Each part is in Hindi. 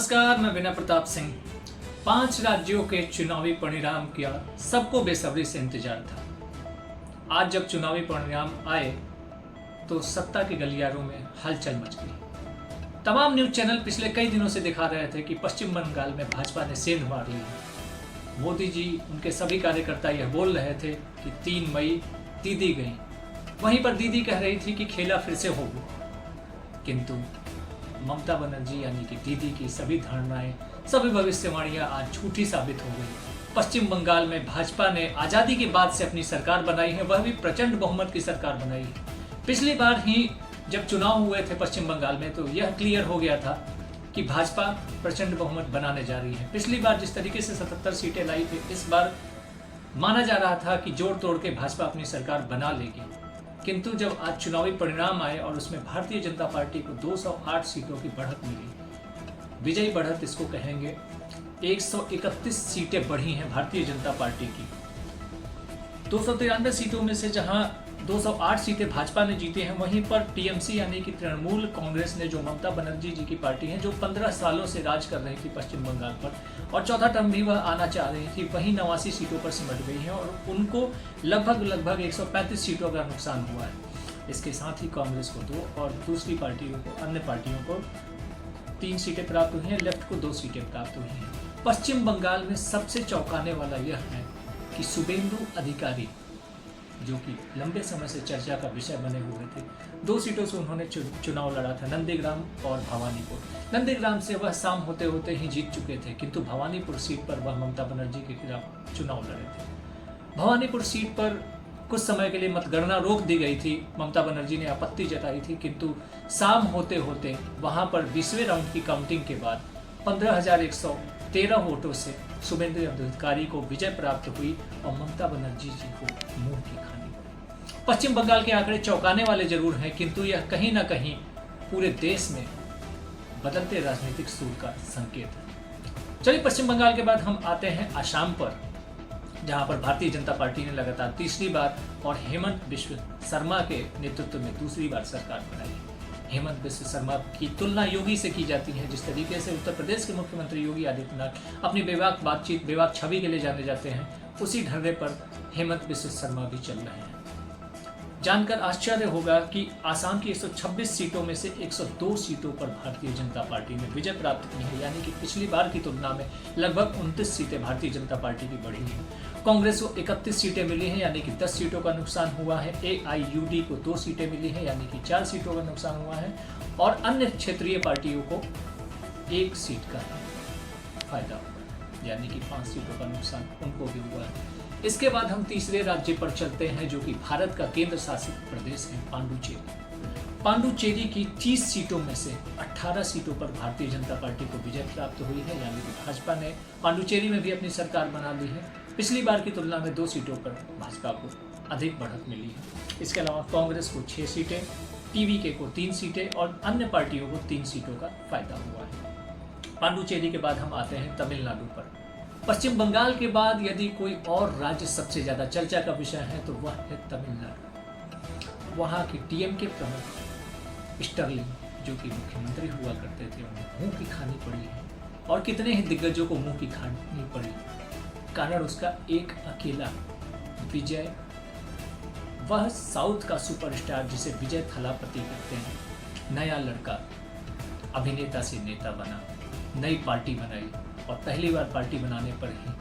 नमस्कार, मैं विनय प्रताप सिंह। 5 राज्यों के चुनावी परिणाम का सबको बेसब्री से इंतजार था। आज जब चुनावी परिणाम आए तो सत्ता के गलियारों में हलचल मच गई। तमाम न्यूज चैनल पिछले कई दिनों से दिखा रहे थे कि पश्चिम बंगाल में भाजपा ने सेंध मार ली है। मोदी जी, उनके सभी कार्यकर्ता यह बोल रहे थे कि 3 मई दीदी गई। वहीं पर दीदी कह रही थी कि खेला फिर से होगा, किंतु ममता बनर्जी यानी कि दीदी की सभी धारणाएं, सभी भविष्यवाणियां आज झूठी साबित हो गई। पश्चिम बंगाल में भाजपा ने आजादी के बाद से अपनी सरकार बनाई है, वह भी प्रचंड बहुमत की सरकार बनाई है। पिछली बार ही जब चुनाव हुए थे पश्चिम बंगाल में तो यह क्लियर हो गया था कि भाजपा प्रचंड बहुमत बनाने जा रही है। पिछली बार जिस तरीके से 77 सीटें लाई थी, इस बार माना जा रहा था कि जोड़ तोड़ के भाजपा अपनी सरकार बना लेगी। किंतु जब आज चुनावी परिणाम आए और उसमें भारतीय जनता पार्टी को 208 सीटों की बढ़त मिली, विजयी बढ़त इसको कहेंगे। 131 सीटें बढ़ी हैं भारतीय जनता पार्टी की। 293 सीटों में से जहां 208 सीटें भाजपा ने जीती हैं, वहीं पर टीएमसी यानी कि तृणमूल कांग्रेस ने, जो ममता बनर्जी जी की पार्टी है, जो 15 सालों से राज कर रही थी पश्चिम बंगाल पर और चौथा टर्म भी वह आना चाह रही थी, वहीं 89 सीटों पर सिमट गई है और उनको लगभग 135 सीटों का नुकसान हुआ है। इसके साथ ही कांग्रेस को 2 और दूसरी पार्टियों को, अन्य पार्टियों को 3 सीटें प्राप्त हुई हैं, लेफ्ट को 2 सीटें प्राप्त हुई हैं। पश्चिम बंगाल में सबसे चौंकाने वाला यह है कि शुभेंदु अधिकारी, जो कि लंबे समय से चर्चा का विषय बने हुए थे, 2 सीटों से उन्होंने चुनाव लड़ा था, नंदीग्राम और भवानीपुर। नंदीग्राम से वह शाम होते होते ही जीत चुके थे, किंतु भवानीपुर सीट पर वह ममता बनर्जी के खिलाफ चुनाव लड़े थे। भवानीपुर सीट पर कुछ समय के लिए मतगणना रोक दी गई थी, ममता बनर्जी ने आपत्ति जताई थी, किंतु शाम होते होते वहां पर 20वें राउंड की काउंटिंग के बाद 15,113 वोटों से शुभेंदु अधिकारी को विजय प्राप्त हुई और ममता बनर्जी जी को मुंह की खानी पड़ी। पश्चिम बंगाल के आंकड़े चौंकाने वाले जरूर हैं, किंतु यह कहीं ना कहीं पूरे देश में बदलते राजनीतिक सूर का संकेत है। चलिए, पश्चिम बंगाल के बाद हम आते हैं असम पर, जहां पर भारतीय जनता पार्टी ने लगातार तीसरी बार और हेमंत बिस्व शर्मा के नेतृत्व में दूसरी बार सरकार बनाई। हेमंत बिस्व शर्मा की तुलना योगी से की जाती है। जिस तरीके से उत्तर प्रदेश के मुख्यमंत्री योगी आदित्यनाथ अपनी बेबाक बातचीत, बेबाक छवि के लिए जाने जाते हैं, उसी ढर्रे पर हेमंत बिस्व शर्मा भी चल रहे हैं। जानकर आश्चर्य होगा कि आसाम की 126 सीटों में से 102 सीटों पर भारतीय जनता पार्टी ने विजय प्राप्त की है, यानी कि पिछली बार की तुलना में लगभग 29 सीटें भारतीय जनता पार्टी की बढ़ी हैं। कांग्रेस को 31 सीटें मिली हैं, यानी कि 10 सीटों का नुकसान हुआ है। AIUD को 2 सीटें मिली हैं, यानी कि 4 सीटों का नुकसान हुआ है और अन्य क्षेत्रीय पार्टियों को 1 सीट का फायदा हुआ, यानी कि 5 सीटों का नुकसान उनको भी हुआ है। इसके बाद हम तीसरे राज्य पर चलते हैं, जो कि भारत का केंद्र शासित प्रदेश है, पांडुचेरी। पांडुचेरी की 30 सीटों में से 18 सीटों पर भारतीय जनता पार्टी को विजय प्राप्त हुई है, यानी कि भाजपा ने पांडुचेरी में भी अपनी सरकार बना ली है। पिछली बार की तुलना में 2 सीटों पर भाजपा को अधिक बढ़त मिली है। इसके अलावा कांग्रेस को 6 सीटें, TVK को 3 सीटें और अन्य पार्टियों को 3 सीटों का फायदा हुआ है। पांडुचेरी के बाद हम आते हैं तमिलनाडु पर। पश्चिम बंगाल के बाद यदि कोई और राज्य सबसे ज्यादा चर्चा का विषय है तो वह है तमिलनाडु। वहां की TMK प्रमुख स्टर्लिंग, जो कि मुख्यमंत्री हुआ करते थे, उन्हें मुंह की खानी पड़ी है और कितने ही दिग्गजों को मुंह की खानी पड़ी। कारण उसका एक अकेला विजय, वह साउथ का सुपरस्टार जिसे विजय थलापति कहते हैं, नया लड़का अभिनेता से नेता बना, नई पार्टी बनाई और पहली बार पार्टी बनाने पर ही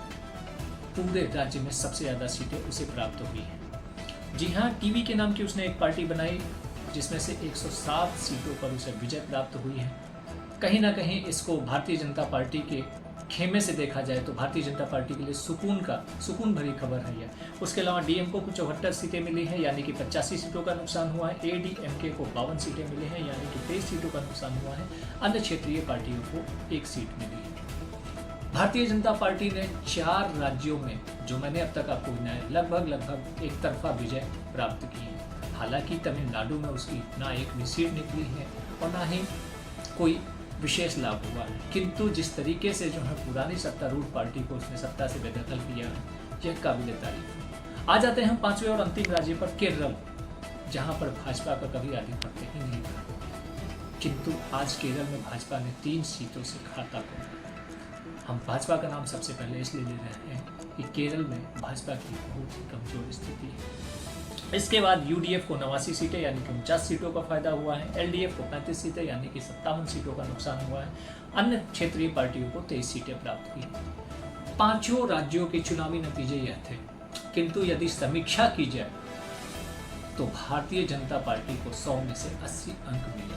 पूरे राज्य में सबसे ज्यादा सीटें उसे प्राप्त हुई हैं। जी हाँ, TVK नाम की उसने एक पार्टी बनाई जिसमें से 107 सीटों पर उसे विजय प्राप्त हुई है। कहीं ना कहीं इसको भारतीय जनता पार्टी के खेमे से देखा जाए तो भारतीय जनता पार्टी के लिए सुकून भरी खबर है यह। उसके अलावा DMK को 74 सीटें मिली हैं, यानी कि 85 सीटों का नुकसान हुआ है। ADMK को 52 सीटें मिली हैं, यानी कि 23 सीटों का नुकसान हुआ है। अन्य क्षेत्रीय पार्टियों को 1 सीट मिली है। भारतीय जनता पार्टी ने 4 राज्यों में, जो मैंने अब तक आपको गिनाया, लगभग एक तरफा विजय प्राप्त की है। हालांकि तमिलनाडु में उसकी ना एक भी सीट निकली है और ना ही कोई विशेष लाभ हुआ है, किंतु जिस तरीके से जो है पुरानी सत्तारूढ़ पार्टी को उसने सत्ता से बेदखल किया है, यह काबिल तारीफ है। आ जाते हैं हम 5वें और अंतिम राज्य पर, केरल, जहां पर भाजपा का कभी आधिपत्य ही नहीं था। किंतु आज केरल में भाजपा ने 3 सीटों से खाता खोला। हम भाजपा का नाम सबसे पहले इसलिए ले रहे हैं कि केरल में भाजपा की बहुत ही कमजोर स्थिति है। इसके बाद यूडीएफ को 89 सीटें यानी कि 49 सीटों का फायदा हुआ है, एलडीएफ को 35 सीटें यानी कि 57 सीटों का नुकसान हुआ है, अन्य क्षेत्रीय पार्टियों को 23 सीटें प्राप्त की। 5 राज्यों के चुनावी नतीजे यह थे, किंतु यदि समीक्षा की जाए तो भारतीय जनता पार्टी को 100 में से 80 अंक मिले।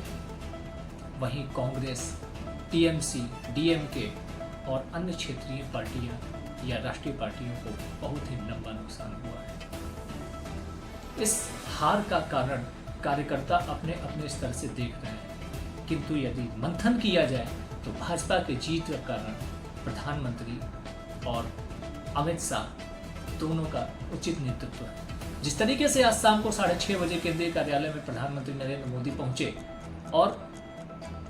वहीं कांग्रेस, टीएमसी, डीएमके और अन्य क्षेत्रीय पार्टियां या राष्ट्रीय पार्टियों को बहुत ही लंबा नुकसान हुआ है। इस हार का कारण कार्यकर्ता अपने अपने स्तर से देख रहे हैं, किंतु यदि मंथन किया जाए तो भाजपा के जीत का कारण प्रधानमंत्री और अमित शाह दोनों का उचित नेतृत्व है। जिस तरीके से आज शाम को 6:30 बजे केंद्रीय कार्यालय में प्रधानमंत्री नरेंद्र मोदी पहुंचे और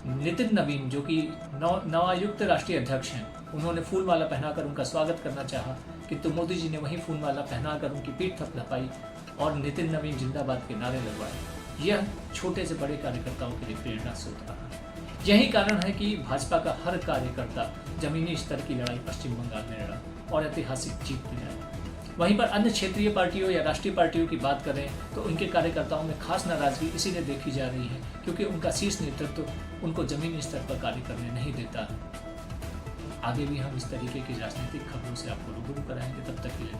नितिन नवीन जो कि नवायुक्त राष्ट्रीय अध्यक्ष हैं, उन्होंने फूलमाला पहनाकर उनका स्वागत करना चाहा, किंतु मोदी जी ने वही फूलमाला पहनाकर उनकी पीठ थपथपाई और नितिन नवीन जिंदाबाद के नारे लगवाए। यह छोटे से बड़े कार्यकर्ताओं के लिए प्रेरणा स्रोत रहा है। यही कारण है कि भाजपा का हर कार्यकर्ता जमीनी स्तर की लड़ाई पश्चिम बंगाल में लड़ा और ऐतिहासिक जीत दिलाया। वहीं पर अन्य क्षेत्रीय पार्टियों या राष्ट्रीय पार्टियों की बात करें तो उनके कार्यकर्ताओं में खास नाराजगी इसीलिए देखी जा रही है क्योंकि उनका शीर्ष नेतृत्व उनको जमीनी स्तर पर कार्य करने नहीं देता। आगे भी हम इस तरीके की राजनीतिक खबरों से आपको रूबरू कराएंगे। तब तक के लिए